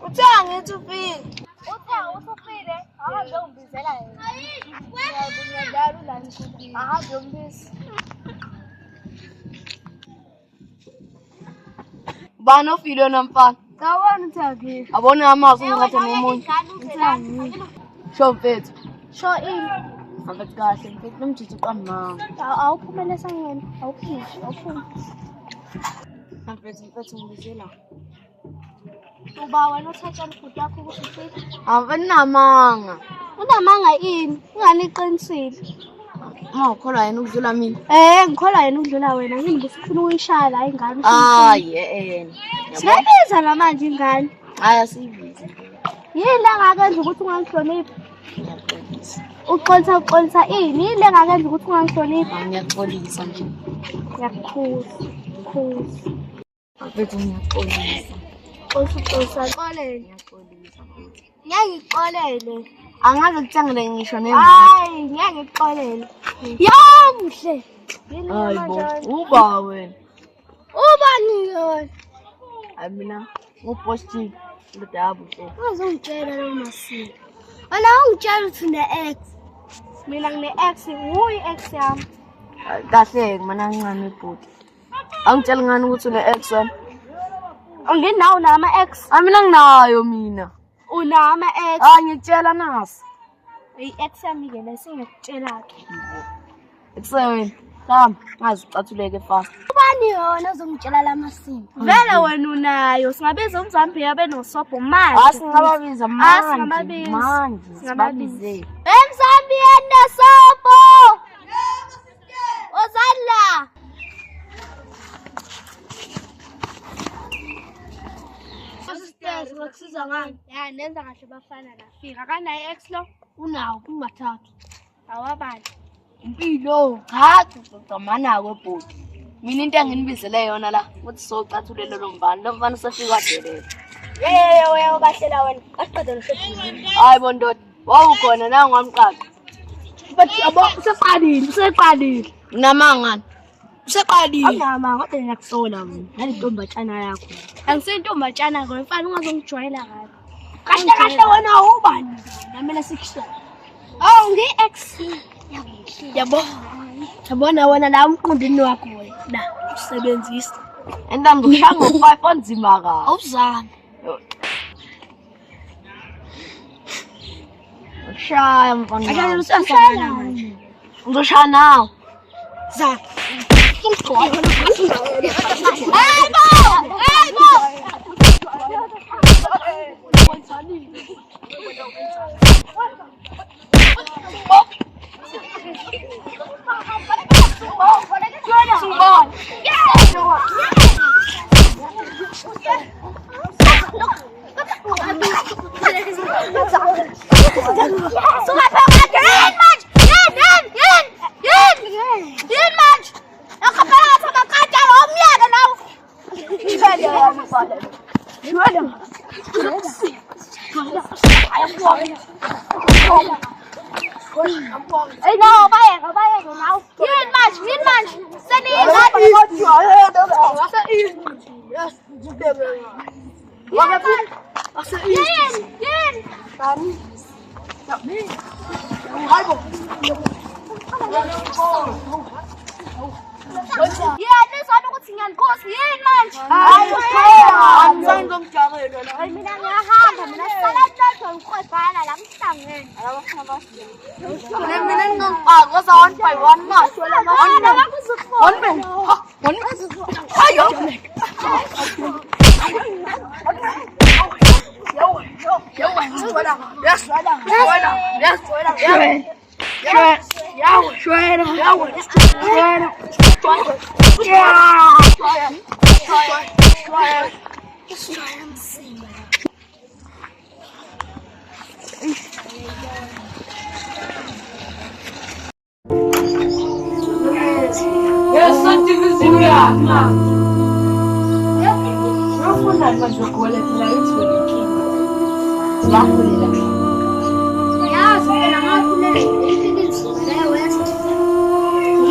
Uthanga ethupini. Uthanga usufile, ahambe ungibizela yena. Ngiyadala ulana ethupini. Ahambe ungibisa. Bani ofile namfana? Kawona uthanga. Abona amazi ungathi ngomunye. Show mfethu. Show ini. Mfethu kahle, mfethu nomjiji qamama. Awuphumele sangena. Awuphishi, awuphumi. Mfethu ngibizela. Uba wena uthatha ifuthi yakho ukuthi ufike. Awanamanga. Unamanga ini? Unganiqinisile. Ukholwa yena ukudlula mina. Ngikholwa yena ukudlula wena. Yini ngifuna uyishaya la ingane. Yena. Siyabiza namanje ingane. Hayi asiyibize. Yini la ngakenza ukuthi ungangihloniphi? Uxolisa ini? Yini la ngakenza ukuthi ungangihloniphi? Ngiyaxolisa nje. Ngiyakukhuza. Mfethu ngiyaxolisa. Xolisa. Ngiyaxolisa. Ngiyangixolele. Angaze kuthangele ngisho nemali. Hayi, ngiyangixolele. Muhle. Hayibo, uba wena. Ubani yona? Hayi mina uposti ngidabo so. Ungazongitshela lo masiko. Wena ungitshela ukuthi une-ex. Mina ngine-ex, nguye i-ex yami. Kahle mana kancane ibhuti. Angitshela ngani ukuthi une-ex wena? Nginawo nama-ex. Mina nginayo mina. Unama-ex. Ngitshela nasi. I-ex yami-ke lesingakutshela-ke. Ekuseni. Hamba, ngazicathuleke fast. Ubani yona ozongitshela la masiko? Vele wena unayo. Singabiza uMzambiya benosobho manje. Singababiza manje. Singababize. eMzambiya nosobho. Ozala. Sisters, ngokusiza ngani? Ya, nenza kahle bafana nafika. Akanayo ex lo? Unawo kungathathu. Awabani. Impilo. Hathi uzoxamana kwebhuti. Mina into enginibizele yona la, ukuthi socathulele lo mfana. Lo mfana usefika wadelela. Wena bahlela wena. Asiqede noshedini. Hayi bondoda, wawukhona na ngamqaqa. Bathi abo useqalile. Nginamangani. Useqalile. Awunamanga kodwa ngiyakusola mina. Nalontombatshana yakho. Angisentombatshana kodwa mfana ungazongijwayela kahle. Kahle wena ubani? Namela sikusho. Ngi-ex. Yabo. Yabona wena la umqondini wakho wena. Usebenzisa. Entambo ushanga u5 onzima ka. Awuzami. Ushaya mfana. Ushaya. Ngizoshaya nawe. Za.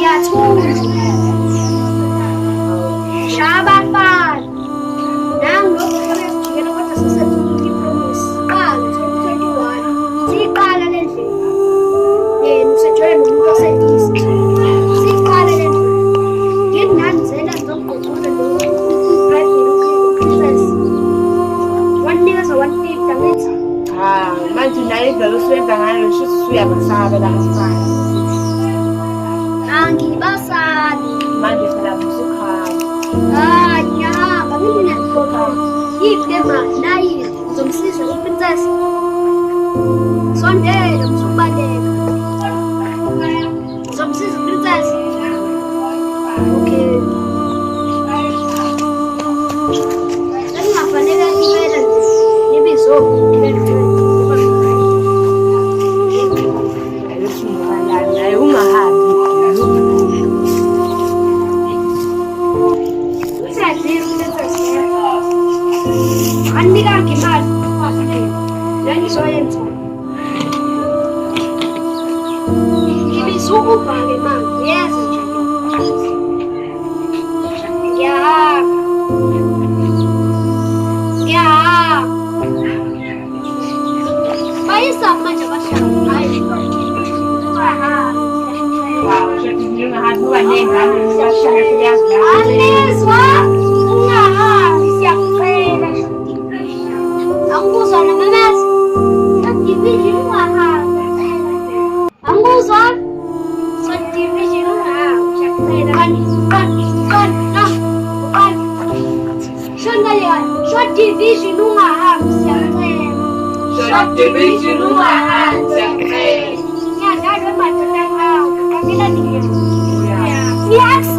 Ngiyathula. Shabafana. Nangu lokho kodwa sisethula ipromise. Qala 2021. Siqala le ndlela. Yena usetshwele nomuntu osedisi. Siqala le ndlela. Nginanzela ngomgqugquzelo lo-princess. Wanikeza wanika ngithi manje naye indlela osuyenza ngayo shuthi usuyabasaba la mfana. angibasabi. Manje phela usukhala. Ngiyahamba nginenhlobo. Yiphi manje nayi uzomsiza uprincess. Sondela usubaleka. Uzomsiza uprincess. Okay. Sengafanele ngivele nibizo naye ungahambi. usadlile uprincess. Anika imali. Yangizoyenza. Ngibizukubhake manje yeza nje. Bayisa manje abahlala. Hayi. Alizwa ungahambi siyakucela. Angikuzwa nomemezi. Division ungahambi. Angikuzwa. So division ungahambi siyakucela. Short division ungahambi siyakucela. Short division ungahambi siyakucela. Ngiyadlala emadoda ngawo. Kamila ngiye. Ngiyakuzwa.